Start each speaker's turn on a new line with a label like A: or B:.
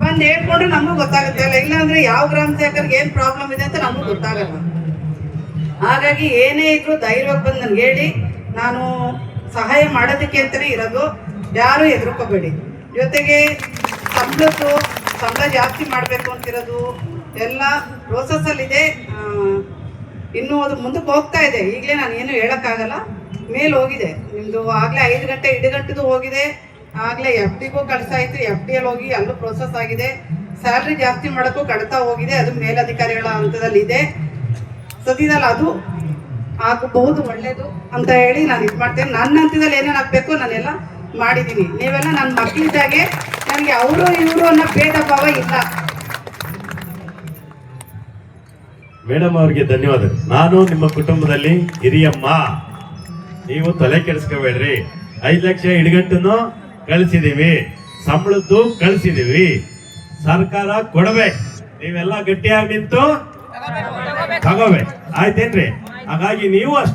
A: ಬಂದು ಹೇಳ್ಕೊಂಡ್ರೆ ನಮಗೂ ಗೊತ್ತಾಗುತ್ತೆ ಅಲ್ಲ, ಇಲ್ಲಾಂದ್ರೆ ಯಾವ ಗ್ರಾಮ ಸೇವಕರಿಗೆ ಏನು ಪ್ರಾಬ್ಲಮ್ ಇದೆ ಅಂತ ನಮಗೂ ಗೊತ್ತಾಗಲ್ಲ. ಹಾಗಾಗಿ ಏನೇ ಇದ್ರು ಧೈರ್ಯವಾಗಿ ಬಂದು ನನಗೆ ಹೇಳಿ, ನಾನು ಸಹಾಯ ಮಾಡೋದಕ್ಕೆ ಅಂತಲೇ ಇರೋದು. ಯಾರು ಹೆದರ್ಕೋಬೇಡಿ. ಜೊತೆಗೆ ಸಂಬಳ ಜಾಸ್ತಿ ಮಾಡಬೇಕು ಅಂತಿರೋದು ಎಲ್ಲ ಪ್ರೋಸೆಸ್ಸಲ್ಲಿದೆ. ಇನ್ನೂ ಅದು ಮುಂದಕ್ಕೆ ಹೋಗ್ತಾ ಇದೆ. ಈಗಲೇ ನಾನು ಏನು ಹೇಳೋಕ್ಕಾಗಲ್ಲ. ಮೇಲೆ ಹೋಗಿದೆ ನಿಮ್ಮದು, ಆಗಲೇ 5 ಗಂಟೆ 2 ಗಂಟೆದು ಹೋಗಿದೆ. ಆಗಲೇ ಎಫ್ ಡಿಗೂ ಕಳಿಸಾಯಿತು, ಎಫ್ ಡಿಯಲ್ಲಿ ಹೋಗಿ ಅಲ್ಲೂ ಪ್ರೋಸೆಸ್ ಆಗಿದೆ. ಸ್ಯಾಲ್ರಿ ಜಾಸ್ತಿ ಮಾಡೋಕ್ಕೂ ಕಡಿತಾ ಹೋಗಿದೆ, ಅದು ಮೇಲಧಿಕಾರಿಗಳ ಹಂತದಲ್ಲಿ ಇದೆ. ಸದ್ಯದಲ್ಲಿ ಅದು ಆಗಬಹುದು, ಒಳ್ಳೇದು ಅಂತ ಹೇಳಿ ನಾನು ಇದು ಮಾಡ್ತೇನೆ. ನನ್ನ ಹಂತದಲ್ಲಿ ಏನೇನು ಆಗಬೇಕು ನಾನೆಲ್ಲ ಮಾಡಿದ್ದೀನಿ. ನೀವೆಲ್ಲ ನನ್ನ ಮಕ್ಕಳಿದ್ದಾಗೆ, ನನಗೆ ಅವರು ಇವರು ಅನ್ನೋ ಭೇದ ಭಾವ ಇಲ್ಲ.
B: ಮೇಡಮ್ ಅವ್ರಿಗೆ ಧನ್ಯವಾದ. ನಾನು ನಿಮ್ಮ ಕುಟುಂಬದಲ್ಲಿ ಹಿರಿಯಮ್ಮ, ನೀವು ತಲೆ ಕೆಡಿಸ್ಕೋಬೇಡ್ರಿ. 5 ಲಕ್ಷ ಇಡಗಂಟನ್ನು ಕಳಿಸಿದೀವಿ, ಸಂಬಳದ್ದು ಕಳಿಸಿದೀವಿ, ಸರ್ಕಾರ ಕೊಡಬೇಕು. ನೀವೆಲ್ಲ ಗಟ್ಟಿಯಾಗಿ ನಿಂತು ತಗೋಬೇಕು, ಆಯ್ತೇನ್ರಿ? ಹಾಗಾಗಿ ನೀವು ಅಷ್ಟೇ